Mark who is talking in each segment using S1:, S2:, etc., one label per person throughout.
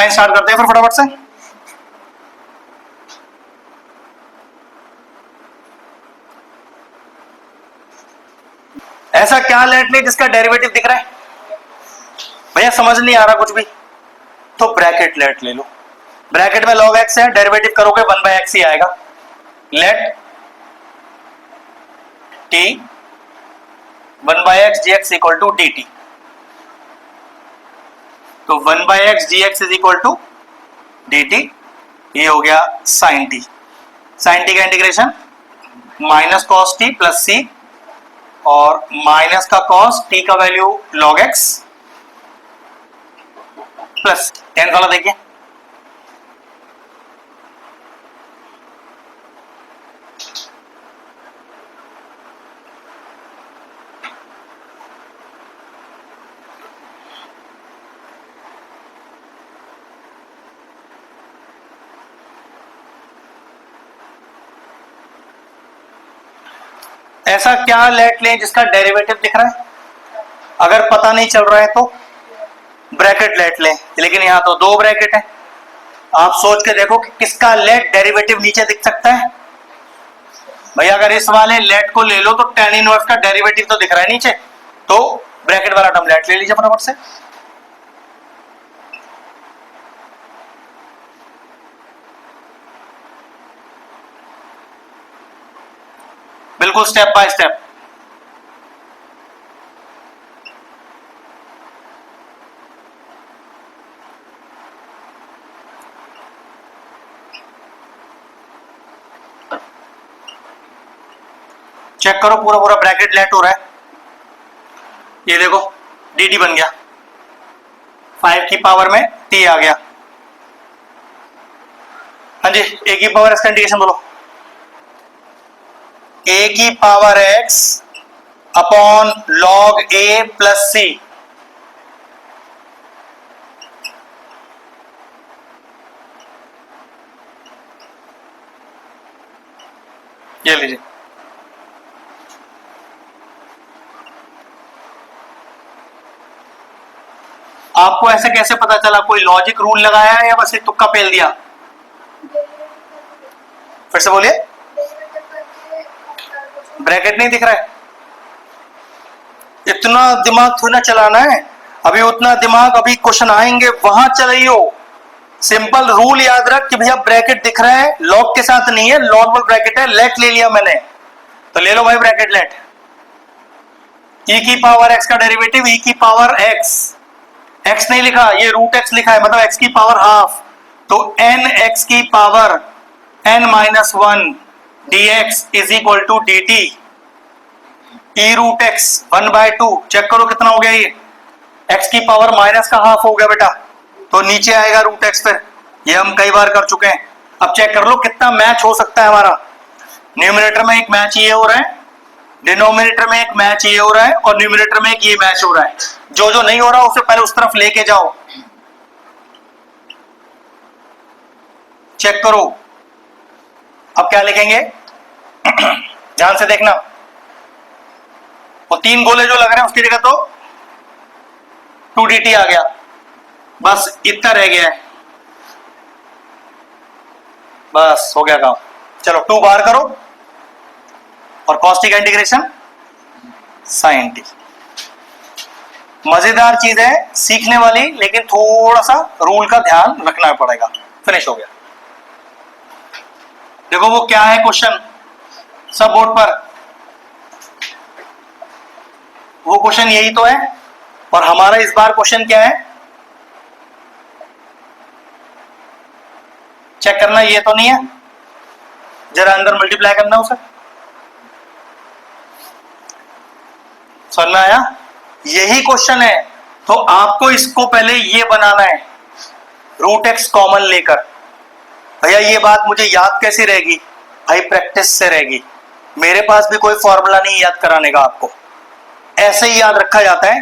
S1: Line start करते हैं फिर फटाफट से। ऐसा क्या लेट ले जिसका डेरिवेटिव दिख रहा है? भैया समझ नहीं आ रहा कुछ भी, तो ब्रैकेट लेट ले लो। ब्रैकेट में log x है, डेरिवेटिव करोगे 1/x ही आएगा। Let t 1/x dx equal to dt, तो 1/x dx is equal to dt, ये हो गया sin t। sin t का integration minus cos t plus c, और माइनस का cos t का वैल्यू log x प्लस 10 वाला देखिए, ऐसा क्या लेट लें जिसका डेरिवेटिव दिख रहा है? अगर पता नहीं चल रहा है तो ब्रैकेट लेट लें, लेकिन यहां तो दो ब्रैकेट है। आप सोच के देखो कि किसका लेट डेरिवेटिव नीचे दिख सकता है। भैया अगर इस वाले लेट को ले लो तो tan इनवर्स का डेरिवेटिव तो दिख रहा है नीचे, तो ब्रैकेट वाला टर्म लेट ले लीजिए फटाफट से। बिल्कुल स्टेप बाय स्टेप। चेक करो पूरा पूरा ब्रैकेट लेट हो रहा है। ये देखो dt बन गया, 5 की पावर में t आ गया। हाँ जी, a की पावर x का इंटीग्रेशन बोलो। a की power x upon log a plus c, ये लीजिए। आपको ऐसे कैसे पता चला? कोई लॉजिक रूल लगाया है या बस एक तुक्का पेल दिया? फिर से बोलिए। ब्रैकेट नहीं दिख रहा है? इतना दिमाग थोड़ा ना चलाना है, अभी उतना दिमाग अभी क्वेश्चन आएंगे वहां चलाइयो। सिंपल रूल याद रख कि भैया ब्रैकेट दिख रहा है, लॉग के साथ नहीं है, नॉर्मल ब्रैकेट है, लेट ले लिया मैंने, तो ले लो भाई ब्रैकेट लेट। e की पावर x का डेरिवेटिव e की पावर x, x नहीं लिखा, ये रूट x लिखा है, मतलब x की पावर हाफ, तो n x की पावर n minus 1 dx is equal to dt e root x 1/2। Check करो कितना हो गया, ये x की पावर माइनस का हाफ हो गया बेटा, तो नीचे आएगा रूट x पे। ये हम कई बार कर चुके हैं। अब चेक कर लो कितना मैच हो सकता है हमारा। न्यूमरेटर में एक मैच ये हो रहा है, डिनोमिनेटर में एक मैच ये हो रहा है, और न्यूमरेटर में एक ये मैच हो रहा है। जो जो नहीं हो रहा उसे पहले उस तरफ लेके जाओ, चेक करो। अब क्या लिखेंगे ध्यान से देखना, वो 3 गोले जो लग रहे हैं उसकी जगह तो 2dt आ गया, बस इतना रह गया है, बस हो गया काम। चलो 2 बार करो और cos t का इंटीग्रेशन sin t। मजेदार चीज है, सीखने वाली, लेकिन थोड़ा सा रूल का ध्यान रखना पड़ेगा। फिनिश हो गया। देखो वो क्या है क्वेश्चन, सब बोर्ड पर वो क्वेश्चन यही तो है, और हमारा इस बार क्वेश्चन क्या है चेक करना, ये तो नहीं है, जरा अंदर मल्टीप्लाई करना उसे। समझ में आया? यही क्वेश्चन है, तो आपको इसको पहले ये बनाना है रूट एक्स कॉमन लेकर। भैया ये बात मुझे याद कैसी रहेगी? भाई प्रैक्टिस से रहेगी। मेरे पास भी कोई फॉर्मूला नहीं याद कराने का आपको, ऐसे ही याद रखा जाता है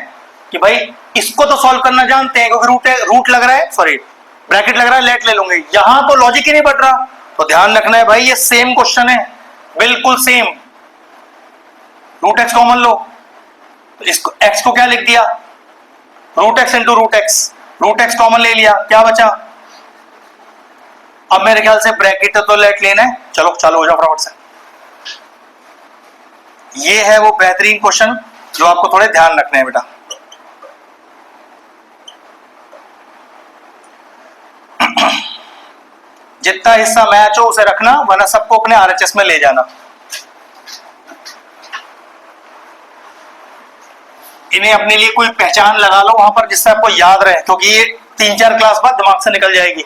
S1: कि भाई इसको तो सॉल्व करना जानते हैं, क्योंकि रूट लग रहा है, सॉरी ब्रैकेट लग रहा है, लेट ले लूंगे। यहां तो लॉजिक ही नहीं बढ़ रहा, तो ध्यान रखना है भाई ये सेम क्वेश्चन है, बिल्कुल सेम। रूट एक्स कॉमन लो, तो इसको एक्स को क्या लिख दिया, root X into root X common ले लिया, क्या बचा अब मेरे ख्याल से ब्रैकेट तो लेट लेना है, चलो चालू हो जाओ फटाफट से। ये है वो बेहतरीन क्वेश्चन जो आपको थोड़े ध्यान रखने हैं बेटा। जितना हिस्सा मैच हो उसे रखना, वरना सबको अपने आरएचएस में ले जाना। इन्हें अपने लिए कोई पहचान लगा लो वहां पर जिससे आपको याद रहे, क्योंकि ये 3-4 क्लास बाद दिमाग से निकल जाएगी।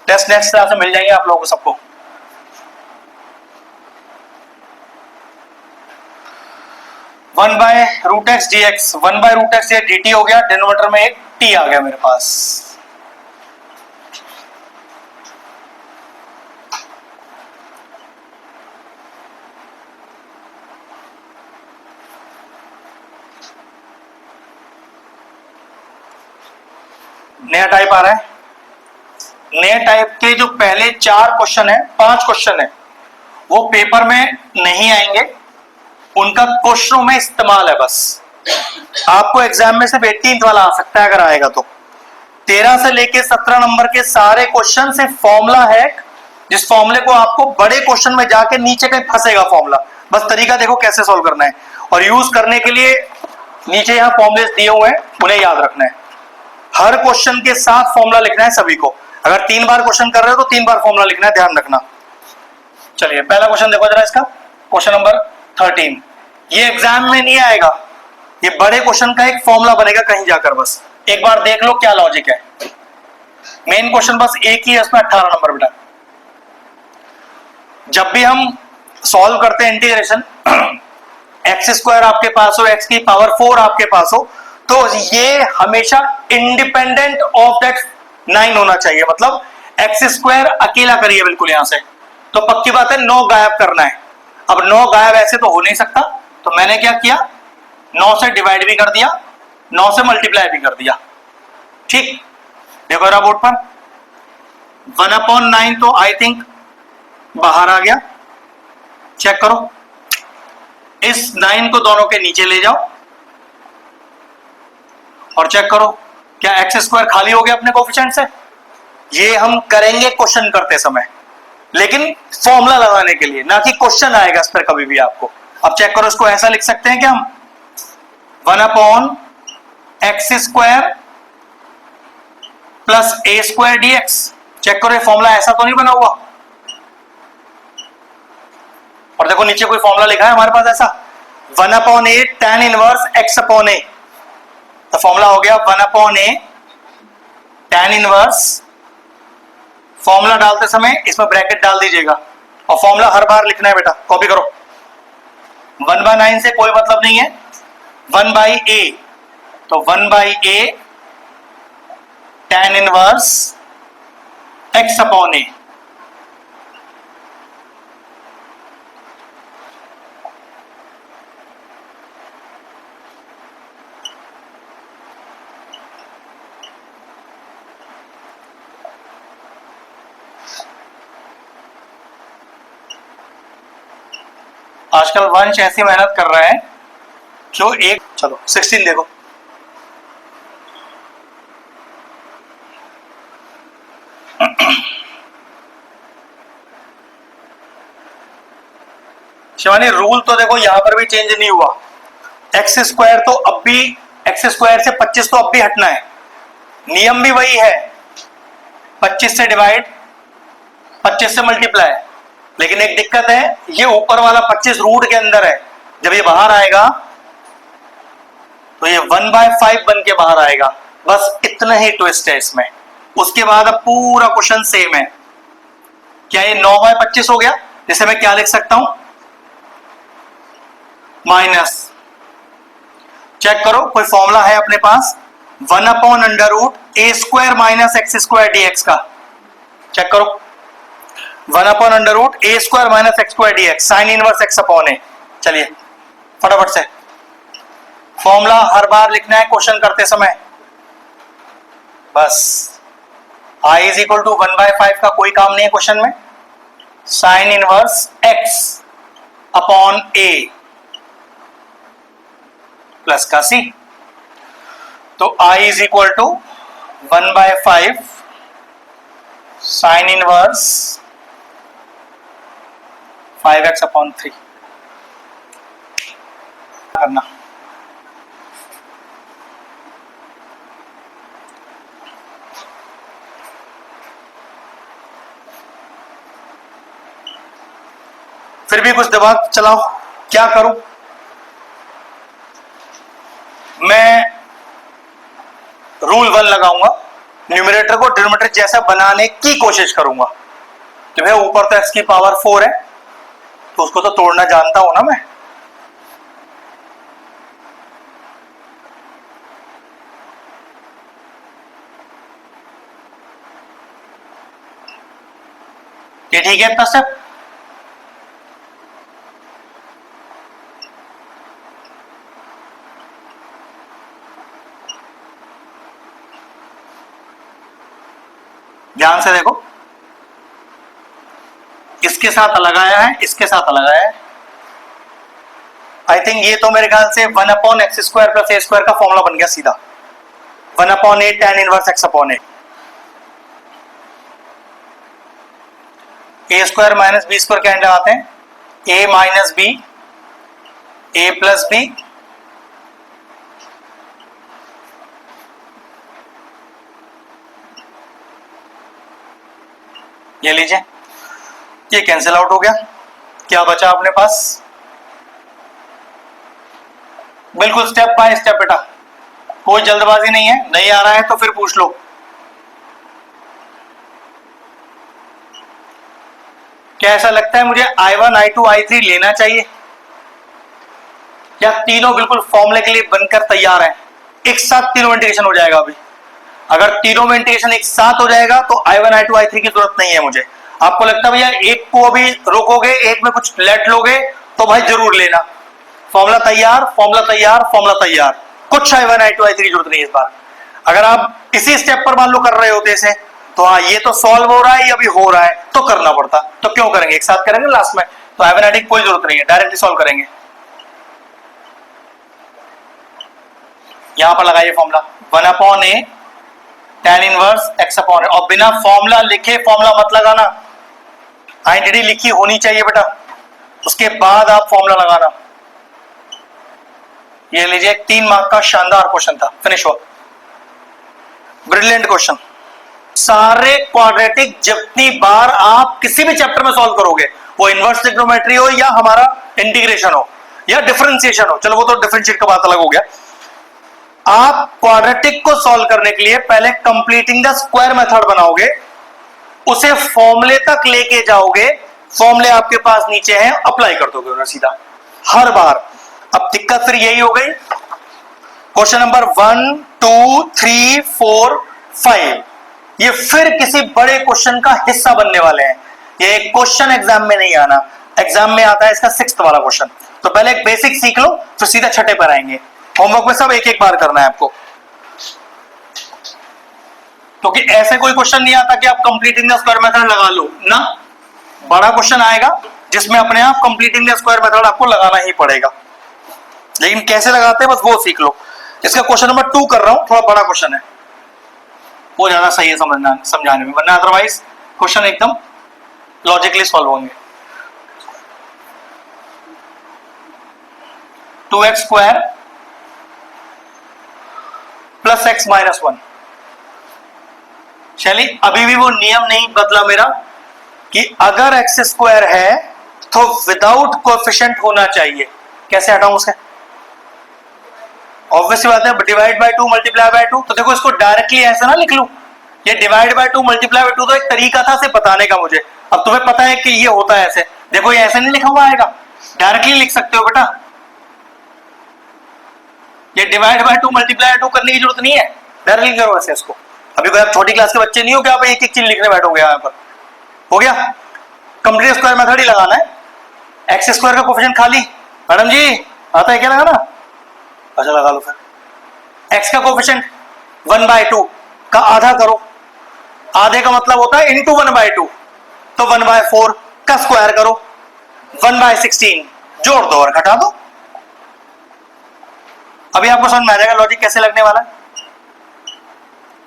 S1: टेस्ट नेक्स्ट क्लास में मिल जाएंगे आप लोगों को सबको। One by root x d x, one by root x d t हो गया, डिनोमिनेटर में एक टी आ गया मेरे पास। नया टाइप आ रहा है। नए टाइप के जो पहले 4 क्वेश्चन है, 5 क्वेश्चन है, वो पेपर में नहीं आएंगे, उनका क्वेश्चनों में इस्तेमाल है बस। आपको एग्जाम में सिर्फ 18th वाला आ सकता है अगर आएगा तो। 13 से लेके 17 नंबर के सारे क्वेश्चन सिर्फ फॉर्मूला है, जिस फॉर्मूले को आपको बड़े क्वेश्चन में जाके नीचे कहीं फंसेगा फॉर्मूला, बस तरीका देखो कैसे सॉल्व करना है, और यूज करने के लिए नीचे यहां फॉर्मूले दिए हुए हैं, उन्हें याद रखना है। हर क्वेश्चन के साथ फॉर्मूला लिखना है सभी को। अगर 3 बार क्वेश्चन कर रहे हो तो 3 बार फॉर्मूला लिखना है, ध्यान रखना। चलिए पहला क्वेश्चन देखो जरा इसका, क्वेश्चन नंबर 13। ये एग्जाम में नहीं आएगा, ये बड़े क्वेश्चन का एक फॉर्मूला बनेगा कहीं जाकर, बस एक बार देख लो क्या लॉजिक है। मेन क्वेश्चन बस एक ही है, इसमें 18 नंबर बेटा। जब भी हम सॉल्व करते हैं इंटीग्रेशन, एक्स स्क्वायर आपके पास हो, एक्स की पावर 4 आपके पास हो, तो ये हमेशा इंडिपेंडेंट ऑफ दैट 9 होना चाहिए। मतलब एक्स स्क्वायर अकेला करिए बिल्कुल यहां से, तो पक्की बात है 9 गायब करना है। अब 9 गायब ऐसे तो हो नहीं सकता, तो मैंने क्या किया, 9 से डिवाइड भी कर दिया, 9 से मल्टीप्लाई भी कर दिया। ठीक, देखो जरा बोर्ड पर 1/9 तो आई थिंक बाहर आ गया, चेक करो। इस 9 को दोनों के नीचे ले जाओ और चेक करो क्या एक्स स्क्वायर खाली हो गया अपने कोफिशिएंट से। ये हम करेंगे क्वेश्चन करते समय, लेकिन फॉर्मूला लगाने के लिए, ना कि क्वेश्चन आएगा इस पर कभी भी आपको। अब चेक करो, इसको ऐसा लिख सकते हैं क्या हम, 1/x² plus a² dx। Check करो ये फॉर्मूला ऐसा तो नहीं बना हुआ, और देखो नीचे कोई फॉर्मूला लिखा है हमारे पास ऐसा, 1/a tan इनवर्स x/a। तो फॉर्मूला हो गया 1/a tan इनवर्स, फॉर्मूला डालते समय इसमें ब्रैकेट डाल दीजिएगा, और फॉर्मूला हर बार लिखना है बेटा, कॉपी करो। 1/9 से कोई मतलब नहीं है, 1/a, तो 1/a tan इनवर्स x/a। आजकल वंश ऐसी मेहनत कर रहा है जो एक, चलो 16 देखो। शिवानी रूल तो देखो यहां पर भी चेंज नहीं हुआ, एक्स स्क्वायर तो अब भी, एक्स स्क्वायर से 25 तो अब भी हटना है, नियम भी वही है, 25 से डिवाइड, 25 से मल्टीप्लाई। लेकिन एक दिक्कत है, ये ऊपर वाला 25 रूट के अंदर है, जब ये बाहर आएगा तो ये 1/5 बन के बाहर आएगा, बस इतना ही ट्विस्ट है इसमें। उसके बाद अब पूरा क्वेश्चन सेम है। क्या ये 9/25 हो गया, जिसे मैं क्या लिख सकता हूं, माइनस, चेक करो कोई फॉर्मूला है अपने पास, 1/√a² माइनस x² dx का, चेक करो 1/√a² minus x² dx, sine inverse x/a। चलिए फटाफट से फॉर्मूला हर बार लिखना है क्वेश्चन करते समय, बस i = 1/5 का कोई काम नहीं है क्वेश्चन में, साइन इनवर्स x/a प्लस का c। तो i = 1/5 साइन इनवर्स 5x/3 करना। फिर भी कुछ दिमाग चलाओ, क्या करूं मैं? रूल 1 लगाऊंगा, न्यूमरेटर को डिनोमिनेटर जैसा बनाने की कोशिश करूंगा कि भाई ऊपर तो x की पावर 4 है तो उसको तो तोड़ना जानता हूं ना मैं। ये ठीक है इतना स्टेप? ध्यान से देखो, इसके साथ अलग आया है, इसके साथ अलग आया है। आई थिंक ये तो मेरे ख्याल से 1/x² + a² का फॉर्मूला बन गया सीधा। 1/a tan inverse x/a। a² - b² क्या लगाते हैं? a - b a + b ये लीजिए, ये कैंसिल आउट हो गया। क्या बचा अपने पास? बिल्कुल स्टेप बाय स्टेप बेटा, कोई जल्दबाजी नहीं है। नहीं आ रहा है तो फिर पूछ लो। क्या ऐसा लगता है मुझे I1 I2 I3 लेना चाहिए, या तीनों बिल्कुल फॉर्मूले के लिए बनकर तैयार है? एक साथ तीनों में इंटीग्रेशन हो जाएगा। अभी अगर तीनों में इंटीग्रेशन एक साथ हो जाएगा तो I1 I2 I3 की जरूरत नहीं है मुझे। आपको लगता है भैया एक को अभी रोकोगे, एक में कुछ लेट लोगे, तो भाई जरूर लेना। फॉर्मूला तैयार, फॉर्मूला तैयार, फॉर्मूला तैयार, कुछ I1 I2 I3 की जरूरत नहीं है इस बार। अगर आप इसी स्टेप पर मान लो कर रहे होते इसे, तो हाँ ये तो सॉल्व हो रहा है, ये अभी हो रहा है तो करना पड़ता, तो क्यों करेंगे, एक साथ करेंगे लास्ट में। तो I1 I2 की कोई जरूरत नहीं है, डायरेक्टली सॉल्व करेंगे। यहां पर लगाइए formula 1/a tan inverse x/a, और बिना फॉर्मूला लिखे फॉर्मूला मत लगाना, आइडेंटिटी लिखी होनी चाहिए बेटा, उसके बाद आप फॉर्मूला लगाना। ये लीजिए 3 मार्क का शानदार क्वेश्चन था, फिनिश हो, ब्रिलियंट क्वेश्चन। सारे क्वाड्रेटिक जितनी बार आप किसी भी चैप्टर में सॉल्व करोगे, वो इनवर्स ट्रिग्नोमेट्री हो या हमारा इंटीग्रेशन हो या डिफरेंशिएशन हो, चलो वो तो डिफरेंशिएट का बात अलग हो गया, आप क्वाड्रेटिक को सॉल्व करने के लिए पहले कंप्लीटिंग द स्क्वायर मेथड बनाओगे, उसे फॉर्मूले तक लेके जाओगे, फॉर्मूले आपके पास नीचे हैं, अप्लाई कर दोगे उन्हें सीधा हर बार। अब दिक्कत फिर यही हो गई, क्वेश्चन नंबर 1 2 3 4 5 ये फिर किसी बड़े क्वेश्चन का हिस्सा बनने वाले हैं। ये क्वेश्चन एग्जाम में नहीं आना, एग्जाम में आता है इसका 6th वाला क्वेश्चन। तो पहले एक बेसिक सीख लो, फिर सीधा छठे पर आएंगे। होमवर्क में सब एक एक बार करना है आपको, क्योंकि ऐसे कोई क्वेश्चन नहीं आता कि आप कंप्लीटिंग द स्क्वायर मेथड लगा लो ना, बड़ा क्वेश्चन आएगा जिसमें अपने आप कंप्लीटिंग द स्क्वायर मेथड आपको लगाना ही पड़ेगा। लेकिन कैसे लगाते हैं बस वो सीख लो। इसका क्वेश्चन नंबर 2 कर रहा हूं, थोड़ा बड़ा क्वेश्चन है, वो ज्यादा सही है समझाने में, वरना अदरवाइज क्वेश्चन एकदम लॉजिकली सॉल्व होंगे। 2x² + x - 1। चलिए अभी भी वो नियम नहीं बदला मेरा कि अगर x² है तो विदाउट कोएफिशिएंट होना चाहिए। कैसे हटाऊं उसके? ऑब्वियसली बात है, डिवाइड बाय 2 मल्टीप्लाई बाय 2। तो देखो इसको डायरेक्टली ऐसा ना लिख लूं, ये डिवाइड बाय 2 मल्टीप्लाई बाय 2 तो एक तरीका था से बताने का मुझे। अब तुम्हें पता है कि ये होता है ऐसे, देखो ये ऐसे नहीं लिखा हुआ आएगा, डायरेक्टली लिख सकते हो बेटा। ये डिवाइड बाय 2 मल्टीप्लाई बाय 2 करने की जरूरत नहीं है, डायरेक्टली करो ऐसे इसको। अभी कोई आप छोटी क्लास के बच्चे नहीं हो कि आप एक एक चीज लिखने बैठोगे यहाँ पर, हो गया। कंप्लीट स्क्वायर मेथड ही लगाना है। x² का कोएफिशिएंट खाली, मैडम जी आता है क्या लगाना? अच्छा लगा लो फिर। x का कोएफिशिएंट 1/2 का आधा करो, आधे का मतलब होता है इनटू 1/2, तो 1/4 का स्क्वायर करो, 1/16 जोड़ दो और घटा दो। अभी आपको समझ में आ जाएगा लॉजिक कैसे लगने वाला है।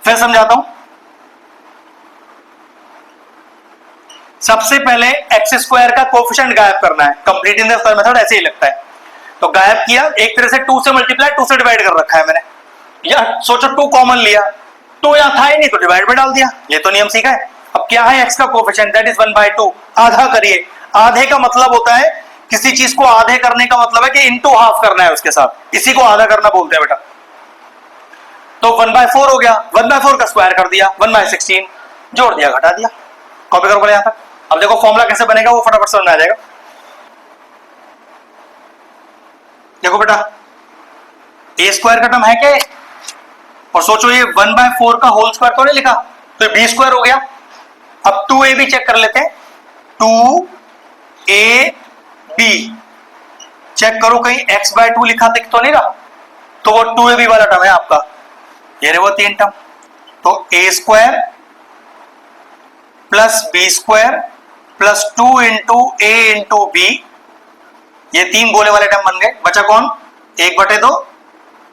S1: फिर समझाता हूं। सबसे पहले एक्स स्क्वायर का कोफिशिएंट गायब करना है। कंप्लीटिंग द स्क्वायर मेथड ऐसे ही लगता है। तो गायब किया, एक तरह से 2 से मल्टीप्लाई, 2 से डिवाइड कर रखा है मैंने। या सोचो 2 कॉमन लिया, 2 यहां था ही नहीं तो डिवाइड में डाल दिया। ये तो नियम सीखा है। अब क्या है एक्स का कोफिशिएंट, दैट इज 1/2। आधा करिए। आधे का मतलब होता है, किसी चीज को आधे करने का मतलब है कि इनटू हाफ करना है उसके साथ, इसी को आधा करना बोलते हैं बेटा। तो 1/4 हो गया, 1/4 का स्क्वायर कर दिया, 1/16 जोड़ दिया, घटा दिया। कॉपी करो यहां तक। अब देखो फॉर्मूला कैसे बनेगा वो फटाफट समझ में आ जाएगा। देखो बेटा, ए स्क्वायर का टर्म है क्या, और सोचो ये 1/4 का होल स्क्वायर तो नहीं लिखा, तो बी स्क्वायर हो गया। अब 2a भी चेक कर लेते हैं, 2ab चेक करो कहीं x/2 लिखा दिख तो नहीं रहा, तो वो 2ab वाला टर्म है आपका। ये रहे वो 3 टर्म, तो a square plus B square plus 2 into a into b, ये 3 गोले वाले टर्म बन गए। बचा कौन, 1/2,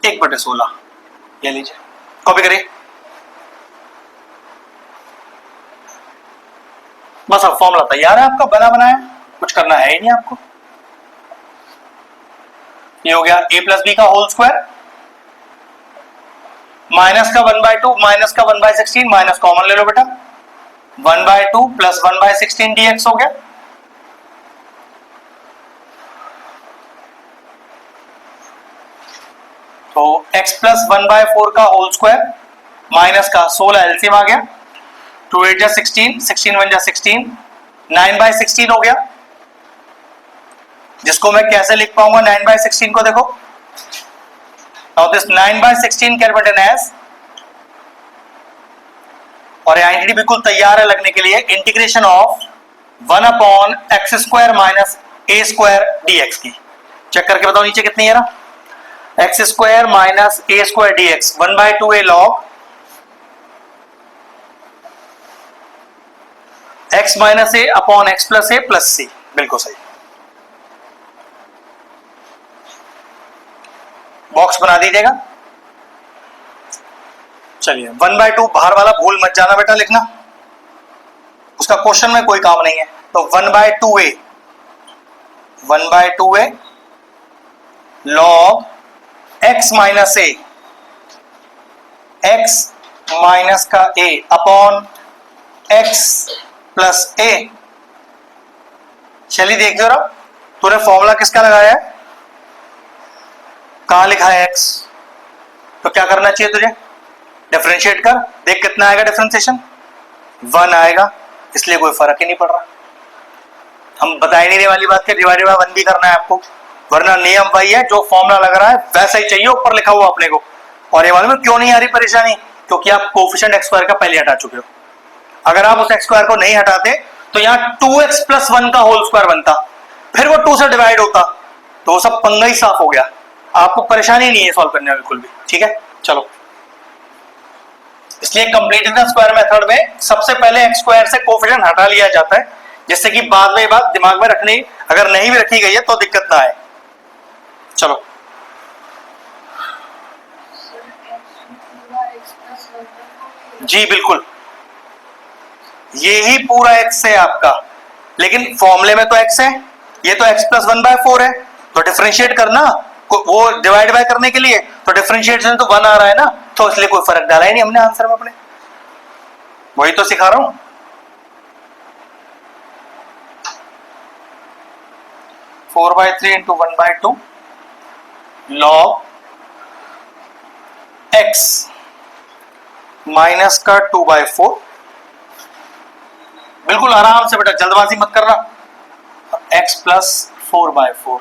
S1: 1/16। ये लीजिए, कॉपी करिए। बस अब फॉर्मूला तैयार है आपका, बना बनाया, कुछ करना है ही नहीं आपको। ये हो गया a प्लस बी का होल स्क्वायर, माइनस का 1/2 माइनस का 1/16, माइनस कॉमन ले लो बेटा, 1/2 प्लस 1/16 dx हो गया। तो x प्लस 1/4 का होल स्क्वायर माइनस का 16 एलसीएम आ गया, 2 8 जा 16, 16 1 जा 16, 9/16 हो गया। जिसको मैं कैसे लिख पाऊंगा 9/16 को, देखो now this 9/16 can be written as, और आइडेंटिटी बिल्कुल तैयार है लगने के लिए, integration of 1/x² minus a² dx की। चेक करके बताओ नीचे कितनी है ना, x² minus a² dx 1/2a log x minus a upon x plus a plus c। बिल्कुल सही, बॉक्स बना दीजिएगा। चलिए 1/2 बाहर वाला भूल मत जाना बेटा लिखना, उसका क्वेश्चन में कोई काम नहीं है। तो 1/2a log x minus a, x minus का a upon x plus a। चलिए देख जरा, तूने फॉर्मूला किसका लगाया है, कहां लिखा है x, तो क्या करना चाहिए तुझे, डिफरेंशिएट कर, देख कितना आएगा डिफरेंशिएशन, 1 आएगा, इसलिए कोई फर्क ही नहीं पड़ रहा। हम बताई नहीं रहे वाली बात के डिवाइडेड बाय 1 भी करना है आपको, वरना नियम वही है, जो फॉर्मूला लग रहा है वैसा ही चाहिए ऊपर लिखा हुआ अपने को। और ये मालूम है क्यों नहीं आ रही परेशानी, क्योंकि आप कोफिशिएंट x स्क्वायर का पहले हटा चुके हो। अगर आप उस x स्क्वायर को नहीं हटाते तो यहाँ 2x प्लस 1 का होल स्क्वायर बनता, फिर वो 2 से डिवाइड होता, तो वो सब पंगा ही साफ हो गया। आपको परेशानी नहीं है सॉल्व करने में बिल्कुल भी, ठीक है। चलो, इसलिए कंप्लीटिंग द स्क्वायर मेथड में सबसे पहले x स्क्वायर से कोफिशिएंट हटा लिया जाता है, जिससे कि बाद में ये बात दिमाग में रखनी, अगर नहीं भी रखी गई है तो दिक्कत ना आए। चलो, जी बिल्कुल, ये ही पूरा x है आपका, लेकिन फॉर्मूले में तो x है, ये तो x प्लस 1/4 है, तो डिफरेंशिएट करना, वो डिवाइड बाय करने के लिए, तो डिफरेंशिएशन तो 1 आ रहा है ना, तो इसलिए कोई फर्क डाला ही नहीं हमने आंसर में अपने, वही तो सिखा रहा हूं। Four by 3 into 1/2 log x minus का 2/4, बिल्कुल आराम से बेटा, जल्दबाजी मत करना, x प्लस 4/4।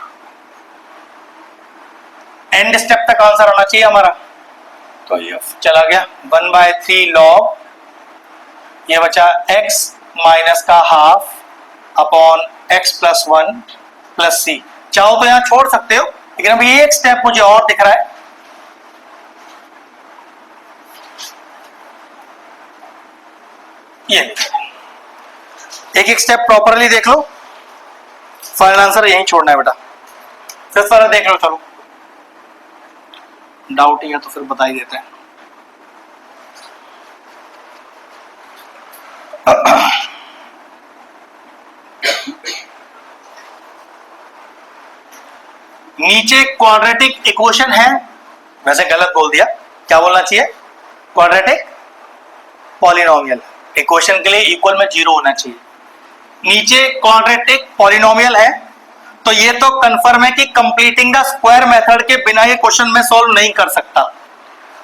S1: एंड स्टेप तक आंसर आना चाहिए हमारा, तो ये चला गया 1/3 लॉग, ये बचा x माइनस का half upon x plus 1 plus c। चाहो तो यहां छोड़ सकते हो, लेकिन अभी एक स्टेप मुझे और दिख रहा है, ये एक एक स्टेप प्रॉपरली देख लो, फाइनल आंसर यहीं छोड़ना है बेटा। फिर सारा देख लो, चलो डाउट ही है तो फिर बता ही देते हैं। नीचे क्वाड्रेटिक इक्वेशन है, वैसे गलत बोल दिया, क्या बोलना चाहिए, क्वाड्रेटिक पॉलिनोमियल। इक्वेशन के लिए इक्वल में 0 होना चाहिए। नीचे क्वाड्रेटिक पॉलिनोमियल है, तो ये तो कंफर्म है कि कंप्लीटिंग द स्क्वायर मेथड के बिना ये क्वेश्चन में सॉल्व नहीं कर सकता।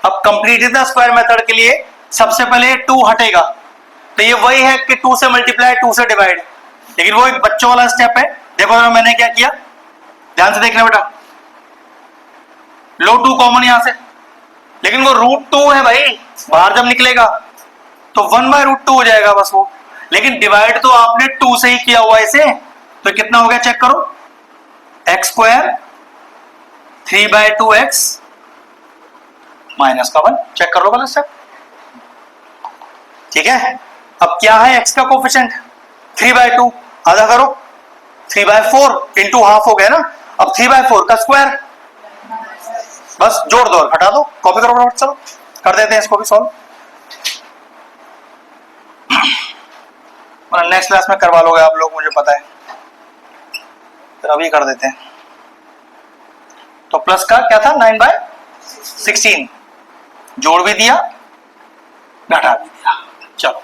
S1: अब कंप्लीटिंग द स्क्वायर मेथड के लिए सबसे पहले 2 हटेगा, तो ये वही है कि 2 से मल्टीप्लाई 2 से डिवाइड, लेकिन वो एक बच्चों वाला स्टेप है। देखो मैंने क्या किया, ध्यान से देखना बेटा, लो 2 कॉमन यहां से, लेकिन वो √2 है भाई, बाहर जब निकलेगा तो 1/√2 हो जाएगा बस वो, लेकिन डिवाइड तो आपने 2 से ही किया हुआ इसे, तो कितना हो गया चेक करो, x² 3/2x माइनस का 1, चेक कर लो पहले स्टेप, ठीक है। अब क्या है x का कोफिशिएंट 3/2, आधा करो 3/4 इंटू हाफ हो गया ना, अब 3/4 का स्क्वायर, बस जोड़ दो और हटा दो, कॉपी करो, चलो कर देते हैं इसको भी सॉल्व, नेक्स्ट क्लास में करवा लोगे आप लोग, मुझे पता है, फिर अभी कर देते हैं। तो प्लस का क्या था 9/16, जोड़ भी दिया घटा भी दिया, चलो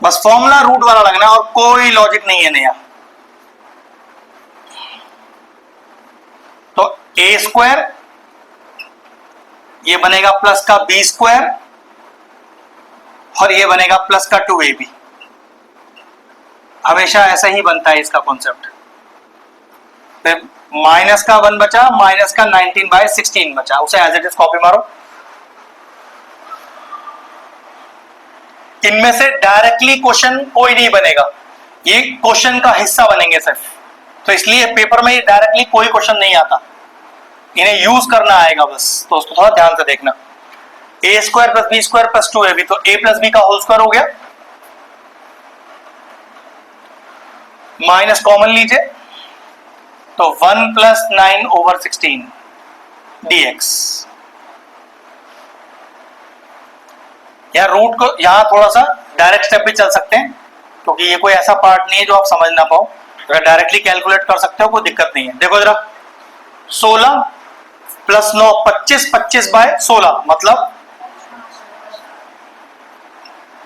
S1: बस फॉर्मूला रूट वाला लगना और कोई लॉजिक नहीं है नया। तो a² ये बनेगा प्लस का b² और ये बनेगा प्लस का 2ab, हमेशा ऐसा ही बनता है इसका कॉन्सेप्ट। फिर माइनस का 1 बचा, माइनस का 19/16 बचा, उसे एज इट इज कॉपी मारो। इनमें से डायरेक्टली क्वेश्चन कोई नहीं बनेगा, ये क्वेश्चन का हिस्सा बनेंगे सिर्फ, तो इसलिए पेपर में डायरेक्टली कोई क्वेश्चन नहीं आता, इन्हें यूज करना आएगा बस, तो उसको थोड़ा ध्यान से देखना। a² + b² + 2ab, तो a + b का होल स्क्वायर हो गया, माइनस कॉमन लीजिए, तो 1 + 9/16 dx। या रूट को यहां थोड़ा सा डायरेक्ट स्टेप भी चल सकते हैं, क्योंकि ये कोई ऐसा पार्ट नहीं है जो आप समझ ना पाओ, अगर डायरेक्टली कैलकुलेट कर सकते हो कोई दिक्कत नहीं है। देखो जरा, 16 + 9 25, 25/16 मतलब,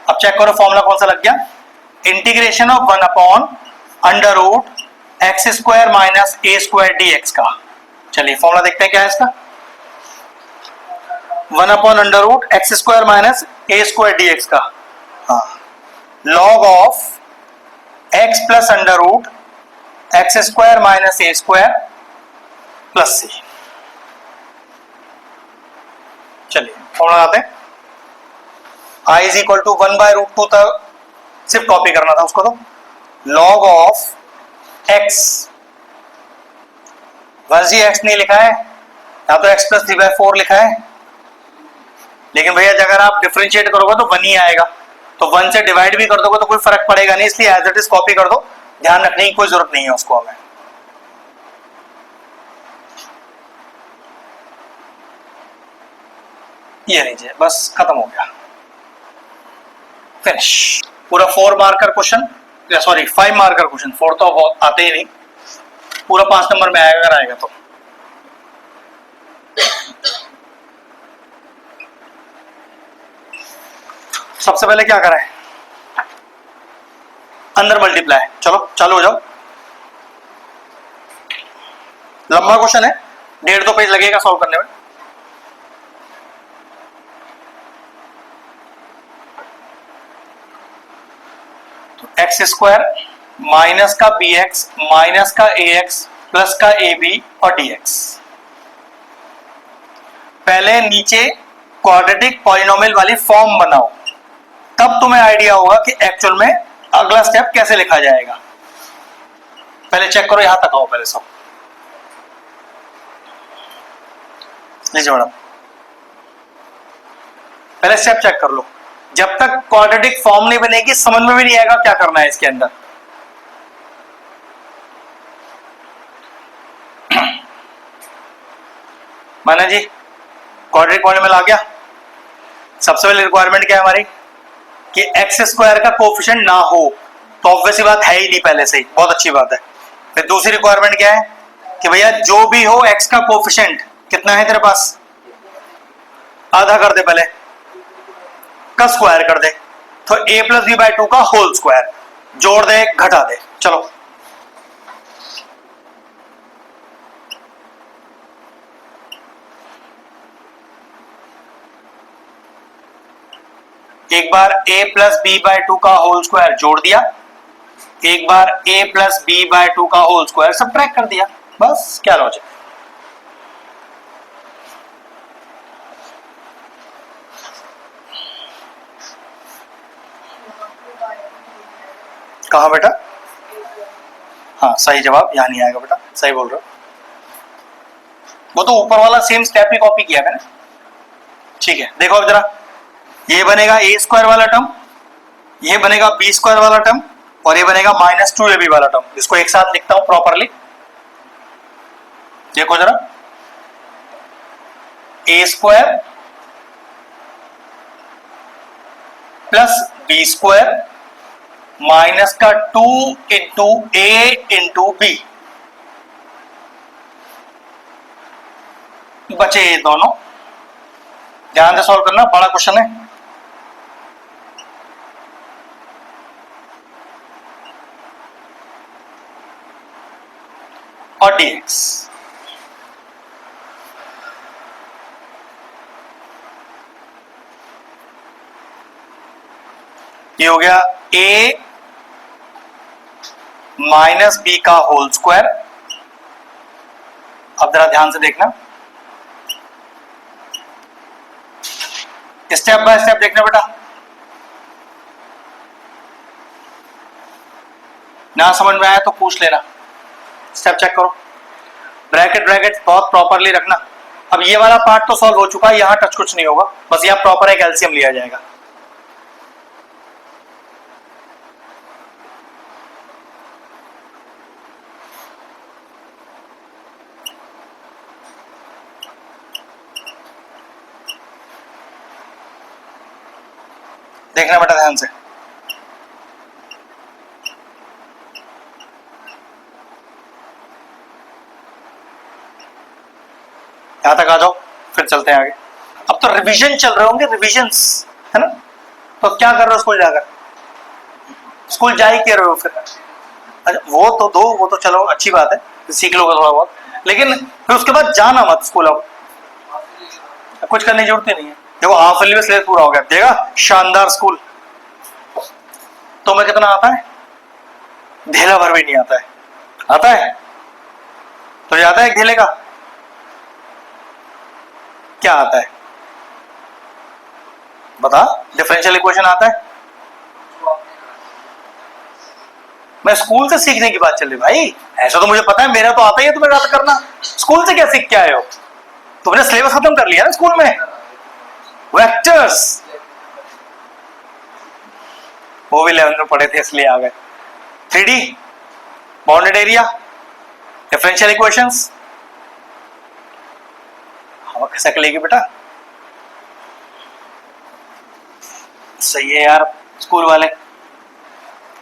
S1: अब चेक करो फॉर्मूला कौन सा लग गया, integration of 1/√x² - a² dx का। चलिए फॉर्मूला देखते हैं क्या है इसका, 1/√x² - a² dx का, हाँ, log of x + √x² - a² + c। चलिए फॉर्मूला आते हैं, i = 1/√2 तक सिर्फ कॉपी करना था उसको, तो log of x, वर्जी x नहीं लिखा है, यहां तो x + 3/4 लिखा है, लेकिन भैया अगर आप डिफरेंशिएट करोगे तो 1 ही आएगा, तो 1 से डिवाइड भी कर दोगे तो कोई फर्क पड़ेगा नहीं, इसलिए एज इट इज कॉपी कर दो, ध्यान रखने की कोई जरूरत नहीं है उसको हमें। ये लीजिए, बस खत्म हो गया, फिनिश। पूरा 4 marker question, sorry 5 marker question, 4 तो आते ही नहीं, पूरा 5 नंबर में आएगा, अगर आएगा तो। सबसे पहले क्या करें, अंदर मल्टीप्लाई, चलो चालू हो जाओ, लंबा क्वेश्चन है, 1.5-2 पेज लगेगा सॉल्व करने में। तो x² माइनस का bx माइनस का ax प्लस का ab और dx। पहले नीचे क्वाड्रेटिक पॉलिनोमियल वाली फॉर्म बनाओ, तब तुम्हें आइडिया होगा कि एक्चुअल में अगला स्टेप कैसे लिखा जाएगा। पहले चेक करो, यहां तक आओ पहले सब, लीजिए मैडम, पहले स्टेप चेक कर लो, जब तक क्वाड्रेटिक फॉर्म नहीं बनेगी समझ में भी नहीं आएगा क्या करना है इसके अंदर। माना जी क्वाड्रेटिक पॉलिनोमियल आ गया, सबसे पहले रिक्वायरमेंट क्या है हमारी कि एक्स स्क्वायर का कोफिशिएंट ना हो, तो ऑब्वियसली बात है ही नहीं पहले से ही, बहुत अच्छी बात है। फिर दूसरी रिक्वायरमेंट क्या है कि भैया जो भी हो एक्स का कोफिशिएंट कितना है तेरे पास, आधा कर दे, पहले का स्क्वायर कर दे, तो a प्लस बी बाई 2 का होल स्क्वायर, जोड़ दे घटा दे। चलो एक बार a प्लस बी बाई 2 का होल स्क्वायर जोड़ दिया, एक बार a प्लस बी बाई 2 का होल स्क्वायर सबट्रैक्ट कर दिया, बस क्या लॉजिक। कहा बेटा, हाँ सही जवाब, यहां नहीं आएगा बेटा, सही बोल रहे हो। वो तो ऊपर वाला सेम स्टेप ही कॉपी किया मैंने। ठीक है, देखो अब जरा, ये बनेगा ए स्क्वायर वाला टर्म, ये बनेगा बी स्क्वायर वाला टर्म, और ये बनेगा -2ab वाला टर्म। इसको एक साथ लिखता हूं प्रॉपरली, देखो जरा, A square plus B square minus का 2 इंटू ए इंटू बी, बचे ये दोनों। ध्यान से सॉल्व करना, बड़ा क्वेश्चन है। और dx, ये हो गया a माइनस बी का होल स्क्वायर। अब जरा ध्यान से देखना, स्टेप बाय स्टेप देखना बेटा, ना समझ में आया तो पूछ लेना, स्टेप चेक करो। ब्रैकेट ब्रैकेट बहुत प्रॉपरली रखना। अब ये वाला पार्ट तो सॉल्व हो चुका है, यहां टच कुछ नहीं होगा, बस यहां प्रॉपर एक एलसीएम लिया जाएगा। देखना बेटा ध्यान से, यहां तक आ जाओ, फिर चलते हैं आगे। अब तो रिवीजन चल रहे होंगे, रिवीजन्स है ना, तो क्या कर रहे हो स्कूल जाकर, स्कूल जा ही रहे हो फिर। अच्छा वो तो दो, वो तो चलो अच्छी बात है, सीख लोगे थोड़ा बहुत, लेकिन फिर उसके बाद जाना मत स्कूल। अब कुछ करने की जरूरत नहीं है, देखो हाफ ईयरली में सिलेबस पूरा हो गया, देखा शानदार स्कूल। तो मैं कितना आता है, ढेला भर भी नहीं आता है, आता है तो ये आता है एक ढेले का, क्या आता है बता, डिफरेंशियल इक्वेशन आता है। मैं स्कूल से सीखने की बात चल रही भाई, ऐसा तो मुझे पता है, मेरा तो आता ही है तुम्हें याद करना, स्कूल से क्या सीख के आए हो, तुमने सिलेबस खत्म कर लिया ना स्कूल में। वेक्टर्स वो भी 11th में पढ़े थे इसलिए आ गए। 3D bounded area, differential equations, हवा खिसक लेगी बेटा। सही है यार स्कूल वाले,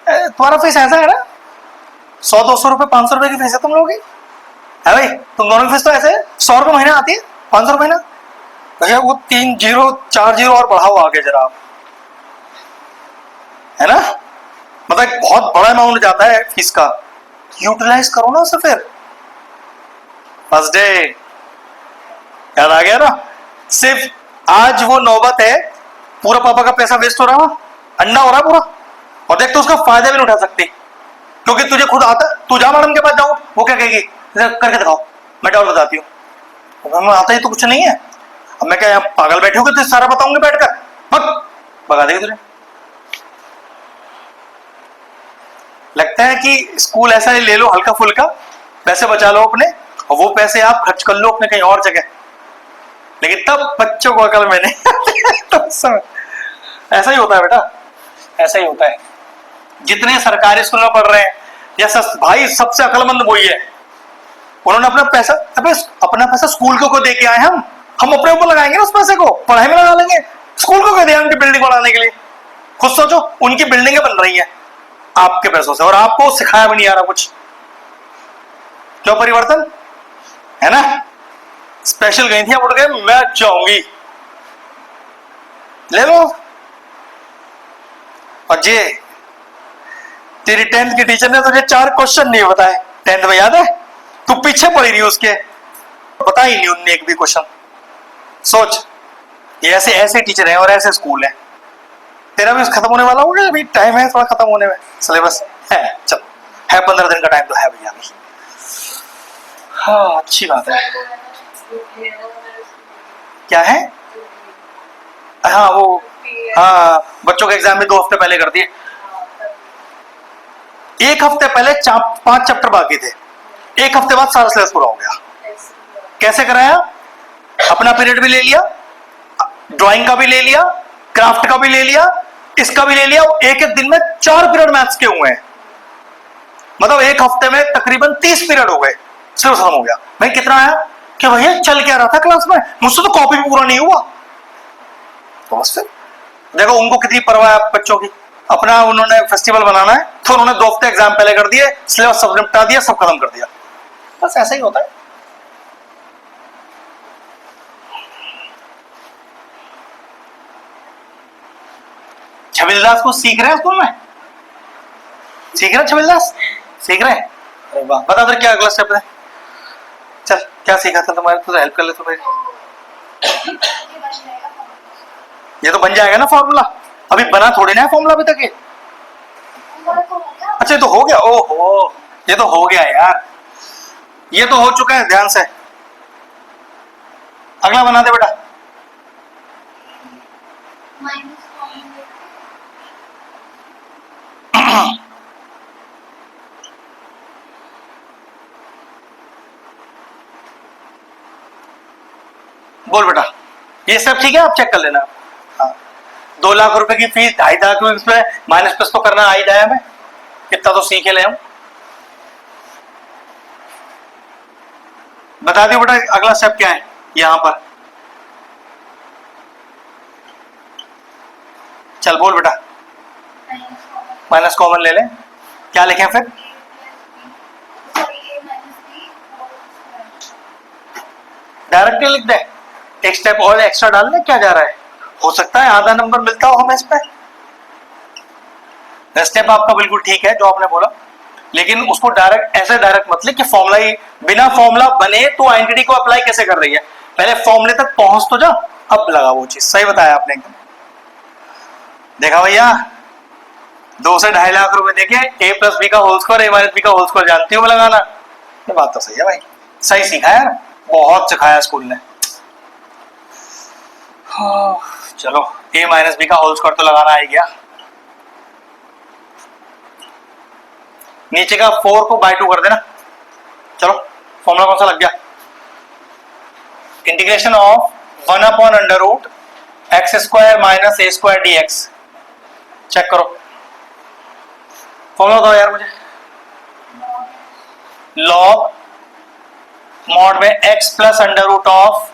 S1: तुम्हारा फीस ऐसा है ना, 100-200 रुपए 500 रुपए की फीस है तुम लोगों की, है भाई, तुम दोनों की फीस तो ऐसे 100 रुपए महीना आती है, 500 रुपए महीना। भैया वो 3 जीरो 4 जीरो और बढ़ाओ आगे जरा आप, है ना, मतलब बहुत बड़ा अमाउंट जाता है फीस का, यूटिलाइज करो ना उसे फिर। फर्स्ट डे याद आ गया ना, सिर्फ आज वो नौबत है, पूरा पापा का पैसा वेस्ट हो रहा है, अंडा हो रहा है पूरा, और देख तो उसका फायदा भी नहीं उठा सकते, क्योंकि तुझे खुद आता, तू जा मैडम के पास जाओ, वो क्या कहेगी करके दिखाओ, मैं और बताती हूँ, आता ही तो कुछ नहीं है। अब मैं क्या यहाँ पागल बैठे हो कि तुझे सारा बताऊंगी बैठकर, भगा देगी तुझे। लगता है कि स्कूल ऐसा ही ले लो हल्का फुल्का, पैसे बचा लो अपने, और वो पैसे आप खर्च कर लो अपने कहीं और जगह, लेकिन तब बच्चों को अकल में नहीं तो ऐसा ही होता है बेटा, ऐसा ही होता है। जितने सरकारी स्कूल में पढ़ रहे हैं या भाई सबसे अकलमंद वही है, उन्होंने अपना पैसा स्कूल को दे के आए, हम अपने ऊपर लगाएंगे ना उस पैसे को, पढ़ाई में लगा लेंगे, स्कूल को दे उनकी बिल्डिंग बढ़ाने के लिए, खुद सोचो, उनकी बिल्डिंगें बन रही हैं आपके पैसों से और आपको सिखाया भी नहीं आ रहा कुछ। क्यों परिवर्तन है ना? स्पेशल गई थी, अब उठ गए मैं जाऊंगी, ले लो। और जे तेरी 10th की टीचर ने तुझे 4 क्वेश्चन नहीं बताए 10th में, याद है? तू पीछे पड़ी रही उसके, बता ही नहीं उनने एक भी क्वेश्चन। सोच, ये ऐसे ऐसे टीचर हैं और ऐसे स्कूल है। तेरा भी खत्म होने वाला होगा, अभी टाइम है थोड़ा खत्म होने में, सिलेबस है, चल है 15 दिन का टाइम तो है भैया अभी। हाँ अच्छी बात है। क्या है? हाँ वो, हाँ बच्चों के एग्जाम में 2 हफ्ते पहले कर दिए। 1 हफ्ते पहले 5 चैप्टर बाकी थे, 1 हफ्ते बाद सारा सिलेबस पूरा हो गया। कैसे कराया? अपना पीरियड भी ले लिया, ड्राइंग का भी ले लिया, क्राफ्ट का भी ले लिया, इसका भी ले लिया। एक एक दिन में 4 पीरियड मैथ्स के हुए हैं, मतलब 1 हफ्ते में तकरीबन 30 पीरियड हो गए, सिलेबस खत्म हो गया। भाई कितना आया कि भैया चल क्या रहा था क्लास में, मुझसे तो कॉपी भी पूरा नहीं हुआ। तो बस फिर देखो उनको कितनी परवाह है बच्चों की। अपना उन्होंने फेस्टिवल बनाना है तो उन्होंने 2 हफ्ते एग्जाम पहले कर दिए, सिलेबस सब निपटा दिया, सब खत्म कर दिया। बस ऐसा ही होता है। छबिलदास को सीख रहे हैं स्कूल में? सीख रहे हैं छबिलदास? सीख रहे हैं? अरे वाह, बता फिर क्या अगला स्टेप है? चल क्या सीखा था तुम्हारे, तो हेल्प कर ले तो भाई। ये तो बन जाएगा ना फॉर्मूला, अभी बना थोड़ी ना है फॉर्मूला अभी तक ये। अच्छा ये तो हो गया, ओहो ये तो हो गया यार, ये तो हो चुका है, ध्यान से। अगला बना दे बेटा। बोल बेटा, ये सब ठीक है, आप चेक कर लेना। हाँ 2 लाख रुपए की फीस, 2.5 लाख रुपए माइनस प्लस तो करना आ ही जाए हमें, इतना तो सीख ले हम। बता दियो बेटा अगला स्टेप क्या है यहां पर। चल बोल बेटा। माइनस कॉमन ले ले, क्या लिखें फिर? डायरेक्टली लिख दे, एक स्टेप और एक्स्ट्रा डालने, क्या जा रहा है? हो सकता है आधा नंबर मिलता हो हमें इस पे। स्टेप आपका बिल्कुल ठीक है जो आपने बोला, लेकिन उसको डायरेक्ट ऐसे डायरेक्ट मत लिख कि फॉर्मूला ही, बिना फॉर्मूला बने तो आइडेंटिटी को अप्लाई कैसे कर रही है, पहले फॉर्मूले तक पहुंच तो जा, अब लगा वो चीज। सही बताया आपने एकदम। देखा भैया, 2 से 2.5 लाख रुपए देके a प्लस बी का whole square, a minus b का होल स्क्वायर जानती हो लगाना। ये बात तो सही है भाई, सही सीखा यार, बहुत सिखाया स्कूल ने। चलो a माइनस बी का होल स्क्वायर तो लगाना आ ही गया। नीचे का 4 को बाय 2 कर देना। चलो फॉर्मूला कौन सा लग गया? Integration of 1 upon under root X square minus A square D X. Check करो फॉर्मूला दो यार मुझे। लॉग मॉड में X plus under root of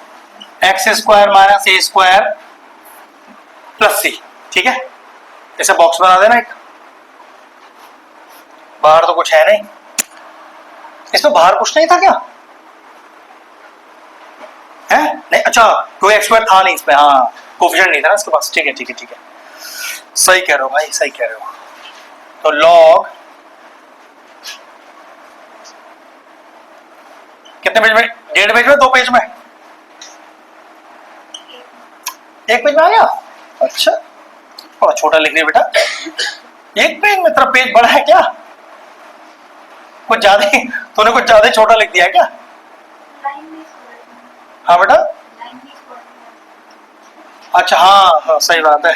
S1: X square minus A square plus C. ठीक है, इसे बॉक्स बना देना एक, बाहर तो कुछ है नहीं, इसमें बाहर कुछ नहीं था क्या है? नहीं, अच्छा 2x स्क्वायर था नहीं इसमें, हाँ कोफिशिएंट नहीं था ना इसके पास। ठीक है ठीक है ठीक है, सही कह रहे हो भाई, सही कह रहे हो। तो लॉग कितने पेज में? 1.5 पेज में, 2 पेज में? 1 पेज में आ गया। अच्छा थोड़ा छोटा लिख रही बेटा, 1 पेज में तेरा पेज बड़ा है क्या? कुछ ज्यादा, तूने कुछ ज्यादा छोटा लिख दिया क्या? हाँ बेटा, अच्छा हाँ हाँ सही बात है,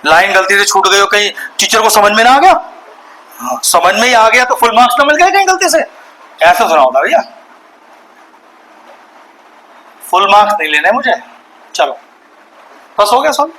S1: लाइन गलती से छूट गई हो, कहीं टीचर को समझ में ना आ गया? हाँ, समझ में ही आ गया तो फुल मार्क्स ना मिल गए कहीं गलती से? ऐसा सुना होता भैया, फुल मार्क्स नहीं लेने मुझे। चलो बस हो गया सब।